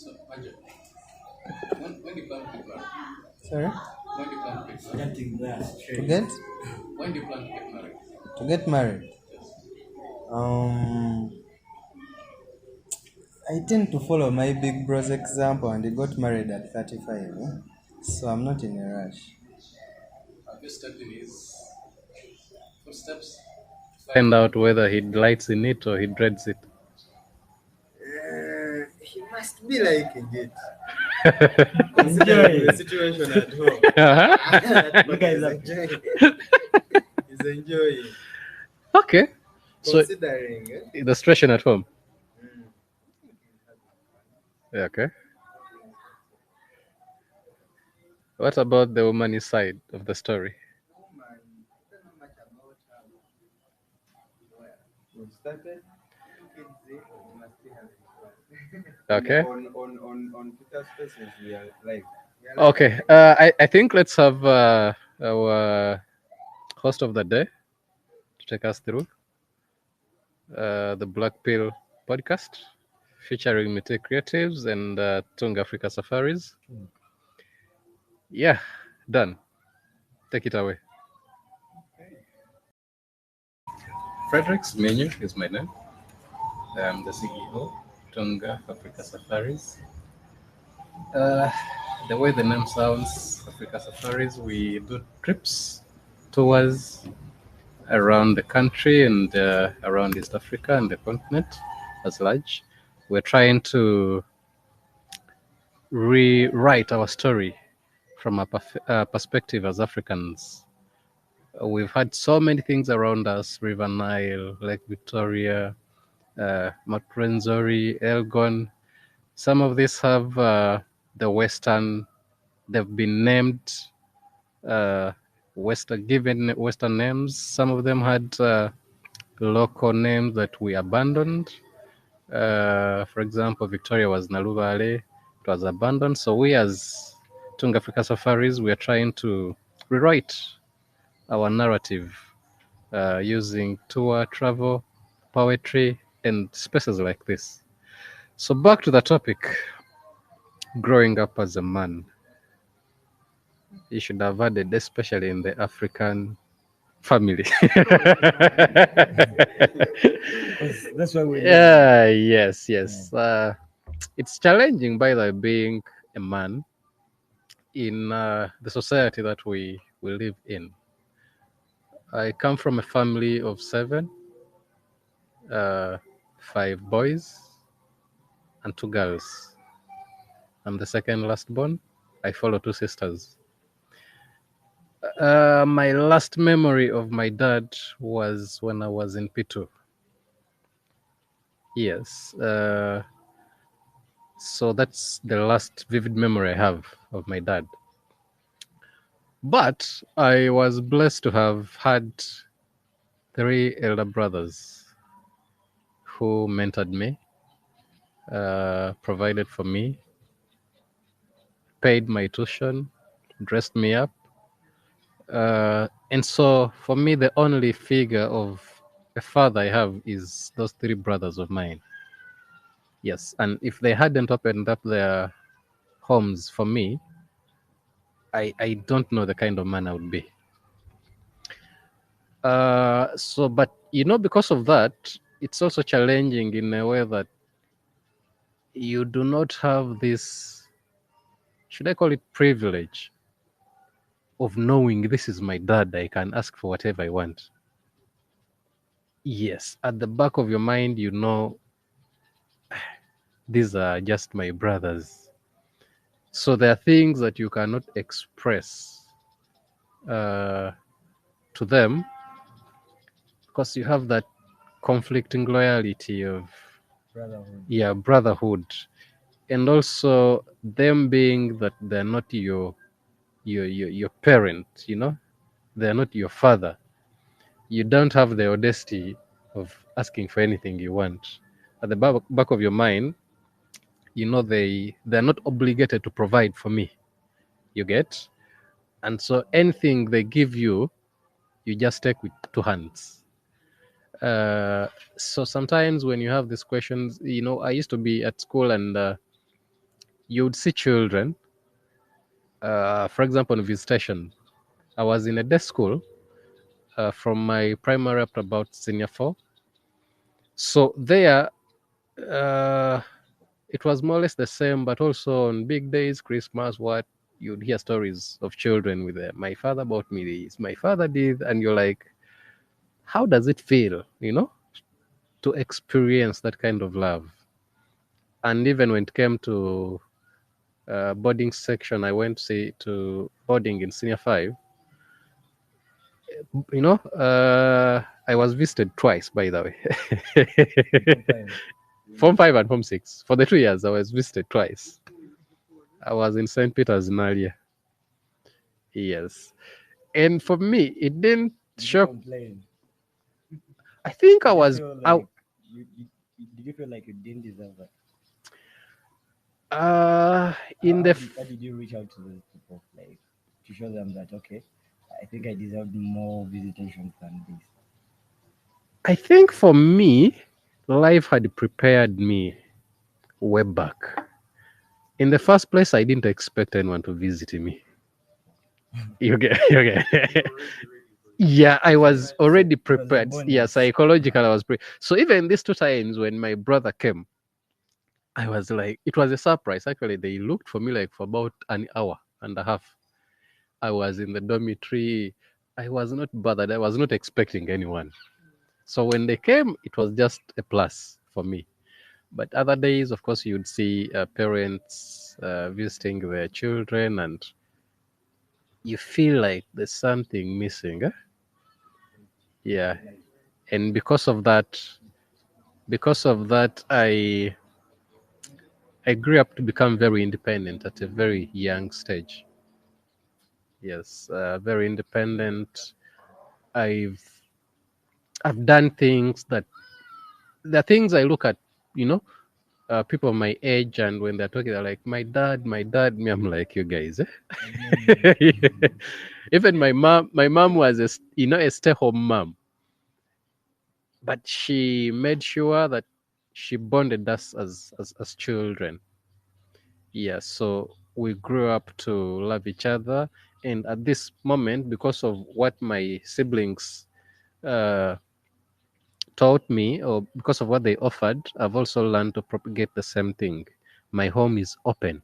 So, Ajay, when do you plan to get married? Sorry? When do you plan to get married? Getting there To straight. get When do you plan to get married? to get married. Yes. Um I tend to follow my big bro's example and he got married at 35. So I'm not in a rush. Have you stepped in his footsteps? Find out whether he delights in it or he dreads it. He must be liking it. Enjoy The it. situation at home. You guys are enjoying. He's enjoying. Okay. So Considering the situation at home. Yeah, okay. What about the woman's side of the story? we've started. Okay. On Twitter Spaces we are live. Okay. I think let's have our host of the day to take us through the Black Pill podcast featuring Mite Creatives and Tung Africa Safaris. Yeah, done. Take it away. Fredericks Menu is my name. I'm the CEO, Tonga Africa Safaris. The way the name sounds, Africa Safaris, we do trips, tours around the country and around East Africa and the continent as large. We're trying to rewrite our story from a perspective as Africans. We've had so many things around us: River Nile, Lake Victoria, Mount Rwenzori, Elgon. Some of these have they've been named given Western names. Some of them had local names that we abandoned. For example, Victoria was Naluvale. It was abandoned. So we as Tung Africa Safaris, we are trying to rewrite our narrative using tour, travel, poetry, and spaces like this. So back to the topic, growing up as a man. You should have added, especially in the African family. That's why we Yeah, yes. It's challenging, by the way, being a man in the society that we live in. I come from a family of 7, 5 boys and 2 girls. I'm the second last born. I follow 2 sisters. My last memory of my dad was when I was in P2. Yes. So that's the last vivid memory I have of my dad. But I was blessed to have had 3 elder brothers who mentored me, provided for me, paid my tuition, dressed me up. And so for me, the only figure of a father I have is those 3 brothers of mine. Yes, and if they hadn't opened up their homes for me, I don't know the kind of man I would be. But because of that, it's also challenging in a way that you do not have this, should I call it privilege, of knowing this is my dad, I can ask for whatever I want. Yes, at the back of your mind, these are just my brothers. So there are things that you cannot express to them because you have that conflicting loyalty of brotherhood, and also them being that they're not your parent, they're not your father. You don't have the audacity of asking for anything you want. At the back of your mind, they're not obligated to provide for me. You get? And so anything they give you, you just take with 2 hands. So sometimes when you have these questions, I used to be at school and you would see children, for example, on visitation. I was in a day school from my primary up to about senior 4. So there, uh, it was more or less the same, but also on big days, Christmas, what you'd hear stories of children with my father bought me this, my father did, and you're like, how does it feel, to experience that kind of love? And even when it came to boarding section, I went to boarding in senior 5. I was visited twice, by the way. Form 5 and Form 6. For the 2 years, I was visited twice. I was in St. Peter's in Alia. Yes. And for me, it didn't shock. Complain. I think I Did you was. feel like did you feel like you didn't deserve that? In the. How did you reach out to those people, like, to show them that, okay, I think I deserved more visitations than this? I think for me, life had prepared me way back. In the first place, I didn't expect anyone to visit me. You get. Yeah, I was already prepared. Yeah, psychological, I was prepared. So even these 2 times when my brother came, I was like, it was a surprise. Actually, they looked for me like for about an hour and a half. I was in the dormitory. I was not bothered. I was not expecting anyone. So when they came, it was just a plus for me. But other days, of course, you'd see parents visiting their children, and you feel like there's something missing. Yeah. And because of that, I grew up to become very independent at a very young stage. Yes, very independent. I've done things that the things I look at, you know, people my age, and when they're talking, they're like, my dad. Me, I'm like, you guys. Even my mom was a stay-home mom, but she made sure that she bonded us as children. Yeah, so we grew up to love each other, and at this moment, because of what my siblings uh, taught me, or because of what they offered, I've also learned to propagate the same thing. My home is open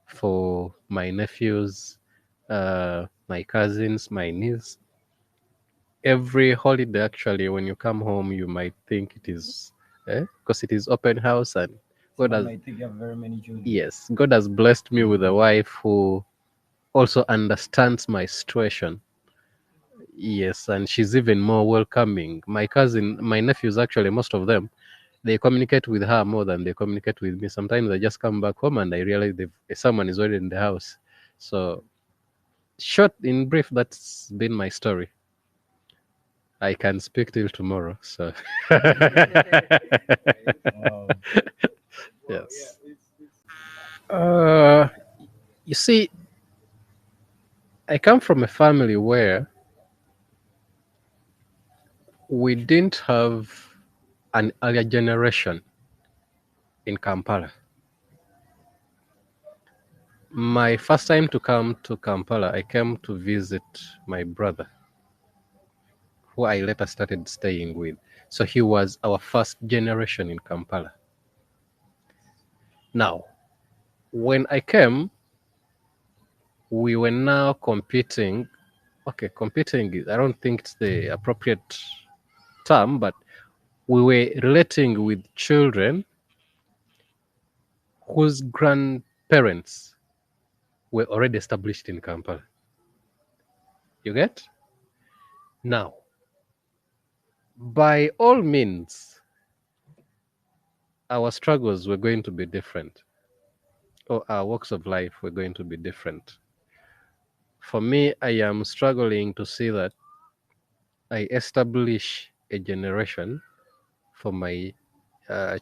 for my nephews, my cousins, my niece. Every holiday, actually, when you come home, you might think it is, because it is open house, and God has, I think you have very many children. yes, God has blessed me with a wife who also understands my situation. Yes, and she's even more welcoming. My nephews, actually, most of them, they communicate with her more than they communicate with me. Sometimes I just come back home and I realize someone is already in the house. So, short, in brief, that's been my story. I can speak till tomorrow. So, Wow. yes. You see, I come from a family where we didn't have an earlier generation in Kampala. My first time to come to Kampala, I came to visit my brother, who I later started staying with. So he was our first generation in Kampala. Now, when I came, we were now competing. Okay, competing, I don't think it's the appropriate term, but we were relating with children whose grandparents were already established in Kampala. You get? Now, by all means, our struggles were going to be different, or our walks of life were going to be different. For me, I am struggling to see that I establish a generation for my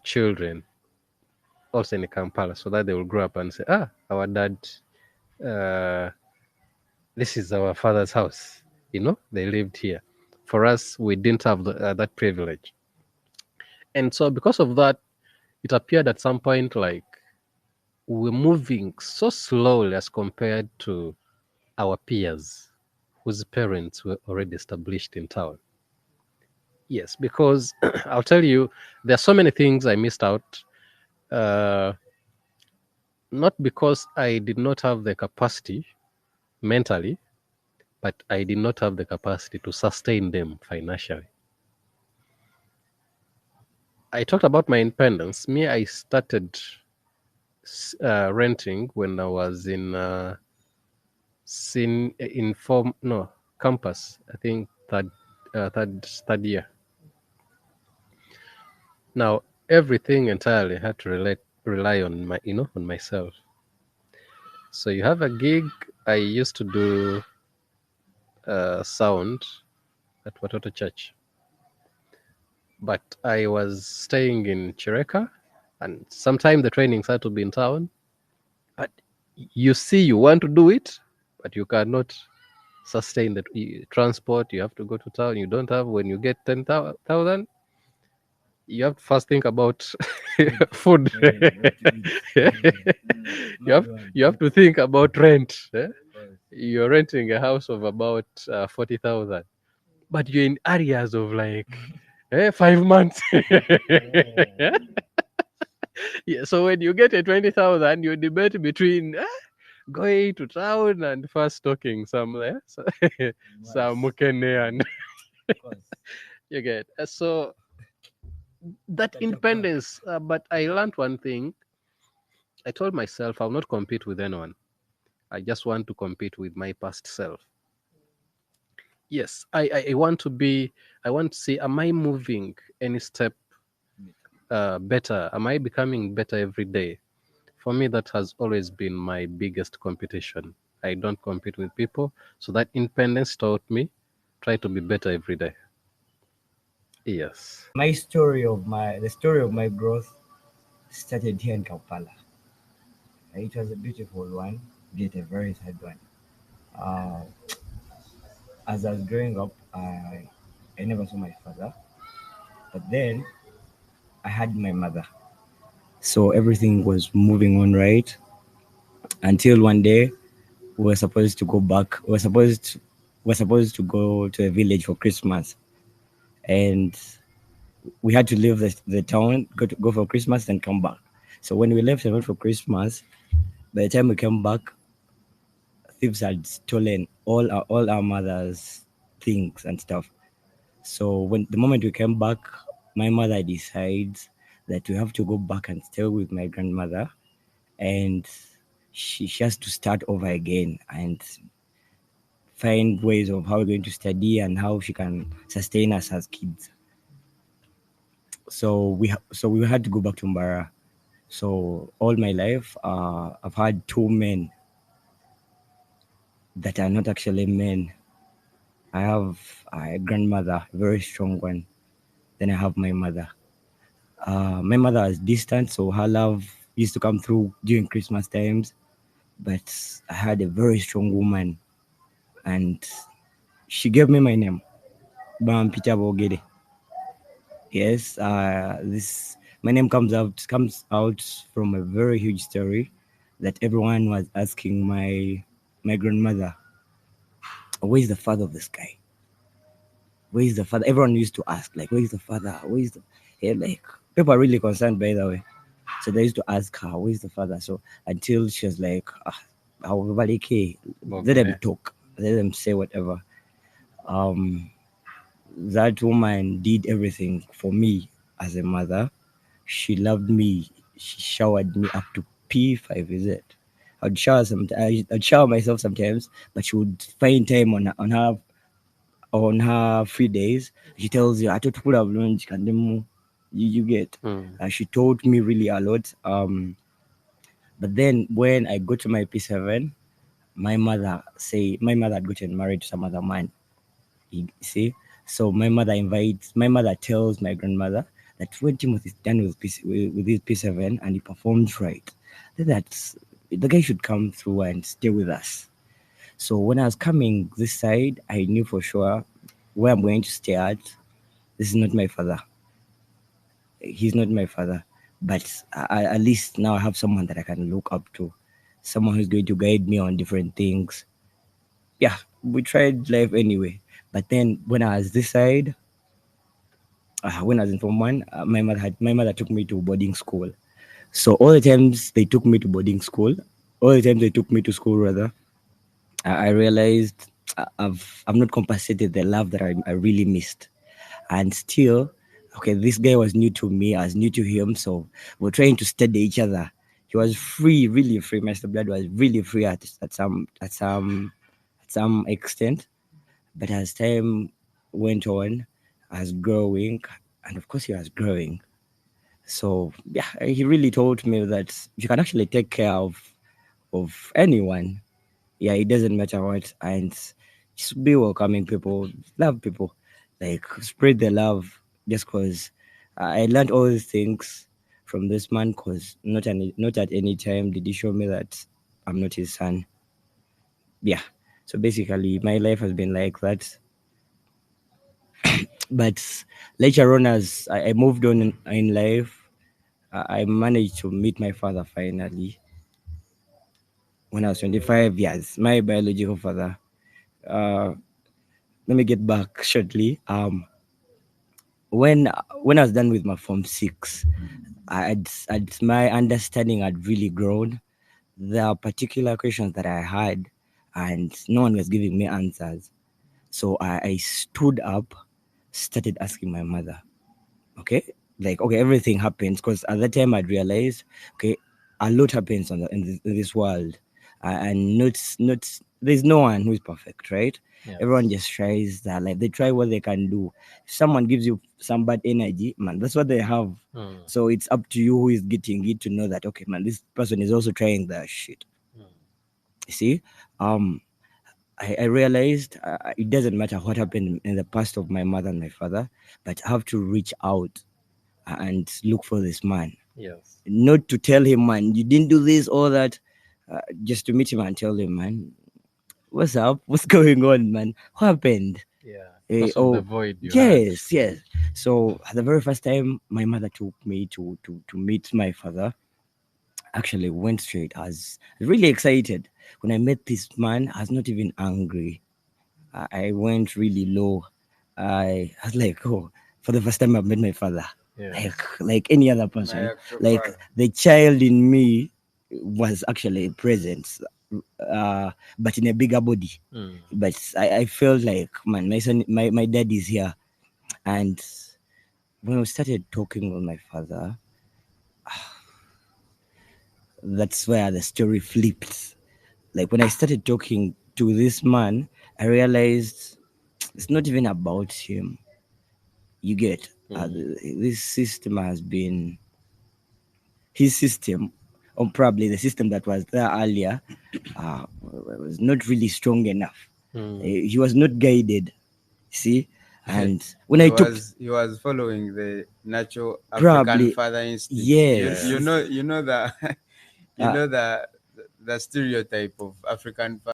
children also in Kampala, so that they will grow up and say, our dad, uh, this is our father's house. They lived here. For us, we didn't have that privilege. And so because of that, it appeared at some point like we're moving so slowly as compared to our peers whose parents were already established in town. Yes, because I'll tell you, there are so many things I missed out. Uh, Not because I did not have the capacity mentally, but I did not have the capacity to sustain them financially. I talked about my independence. Me, I started renting when I was in campus. I think third year. Now everything entirely had to rely on on myself. So you have a gig. I used to do sound at Watoto Church, but I was staying in Chireka, and sometimes the trainings had to be in town. But you see, you want to do it, but you cannot sustain the transport. You have to go to town. You don't have. When you get 10,000, you have to first think about food. You have to think about rent. You're renting a house of about 40,000, but you're in areas of like 5 months. Yeah, so when you get a 20,000, you debate between going to town and first stocking somewhere, some mukene and you get. So that independence. But I learned one thing. I told myself I'll not compete with anyone. I just want to compete with my past self. Yes, I want to be. I want to see. Am I moving any step better? Am I becoming better every day? For me, that has always been my biggest competition. I don't compete with people. So that independence taught me try to be better every day. Yes. The story of my growth started here in Kampala. It was a beautiful one, yet a very sad one. Uh, as I was growing up, I never saw my father, but then I had my mother. So everything was moving on right until one day we were supposed to go back. We were supposed to go to a village for Christmas, and we had to leave the town, go for Christmas, and come back. So when we left and went for Christmas, by the time we came back, thieves had stolen all our mother's things and stuff. So when the moment we came back, my mother decides that we have to go back and stay with my grandmother, and she has to start over again and find ways of how we're going to study and how she can sustain us as kids. So we had to go back to Mbara. So all my life, I've had two men that are not actually men. I have a grandmother, a very strong one. Then I have my mother. My mother is distant, so her love used to come through during Christmas times. But I had a very strong woman, and she gave me my name, Bam Peter Bogede. Yes, this my name comes out from a very huge story that everyone was asking my grandmother, where is the father of this guy? Where is the father? Everyone used to ask, like, where is the father? Where is the like people are really concerned, by the way. So they used to ask her, where is the father? So until she was like, let them talk, let them say whatever. That woman did everything for me as a mother. She loved me. She showered me up to P5, is it? I'd shower myself sometimes, but she would find time on her free days. She tells you, I told people have lunch, you get. She taught me really a lot. But then when I got to my P7, my mother had gotten married to some other man. You see? So my mother tells my grandmother that when Timothy is done with his P7 and he performed right, that the guy should come through and stay with us. So when I was coming this side, I knew for sure where I'm going to stay at. This is not my father. He's not my father. but at least now I have someone that I can look up to, someone who's going to guide me on different things. Yeah, we tried life anyway. But then when I was this side, when I was in Form 1, my mother took me to boarding school. So all the times they took me to boarding school, all the times they took me to school rather, I realized I've not compensated the love that I really missed. And still, okay, this guy was new to me, I was new to him, so we're trying to study each other. He was free, really free. Master Blood was really free at some extent. But as time went on, I was growing, and of course he was growing. So yeah, he really told me that you can actually take care of anyone. Yeah, it doesn't matter what, and just be welcoming people, love people, like spread the love. Just cause I learned all these things from this man, cause not at any time did he show me that I'm not his son. Yeah, so basically my life has been like that. But later on, as I moved on in life, I managed to meet my father finally when I was 25 years, my biological father. Uh, Let me get back shortly. When I was done with my Form 6, my understanding had really grown. There are particular questions that I had, and no one was giving me answers. So I stood up, started asking my mother. Okay, like okay, everything happens because at that time I'd realized, okay, a lot happens in this world, and not there's no one who is perfect, right? Yes. Everyone just tries that, like they try what they can do. If someone gives you some bad energy, man, that's what they have. So it's up to you who is getting it to know that, okay, man, this person is also trying that shit. You see, um I realized it doesn't matter what happened in the past of my mother and my father, but I have to reach out and look for this man. Yes. Not to tell him, man, you didn't do this or that, just to meet him and tell him, man, what's up? What's going on, man? What happened? Yeah. Eh, Because of the oh, void you had. yes. So the very first time my mother took me to meet my father, actually went straight. I was really excited. When I met this man, I was not even angry. I went really low. I was like, oh, for the first time I've met my father. Yes. Like any other person. Like the child in me was actually present, but in a bigger body. But I felt like, man, my son, my dad is here. And when we started talking with my father, that's where the story flipped. Like when I started talking to this man, I realized it's not even about him. You get this system has been his system, or probably the system that was there earlier, was not really strong enough. He was not guided. See, and when I took He was following the natural Probably, African father instinct. yes. You know the you know the stereotype of African